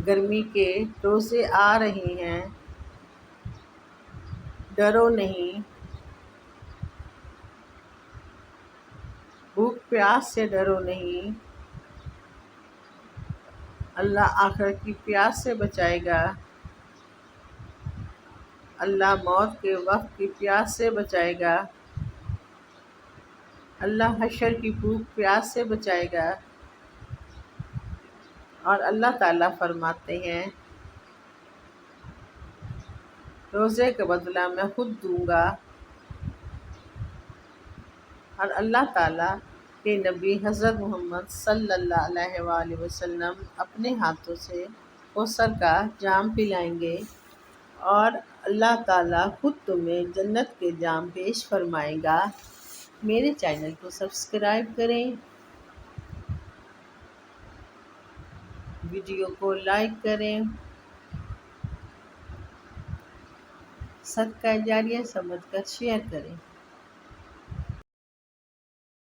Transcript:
گرمی کے روزے آ رہے ہیں، ڈرو نہیں، بھوک پیاس سے ڈرو نہیں، اللہ آخرت کی پیاس سے بچائے گا، اللہ موت کے وقت کی پیاس سے بچائے گا، اللہ حشر کی بھوک پیاس سے بچائے گا۔ اور اللہ تعالیٰ فرماتے ہیں روزے کا بدلہ میں خود دوں گا۔ اور اللہ تعالیٰ کے نبی حضرت محمد صلی اللہ علیہ وآلہ وسلم اپنے ہاتھوں سے کوثر کا جام پلائیں گے، اور اللہ تعالیٰ خود تمہیں جنت کے جام پیش فرمائے گا۔ میرے چینل کو سبسکرائب کریں، ویڈیو کو لائک کریں، صدقہ جاریہ سمجھ کر شیئر کریں۔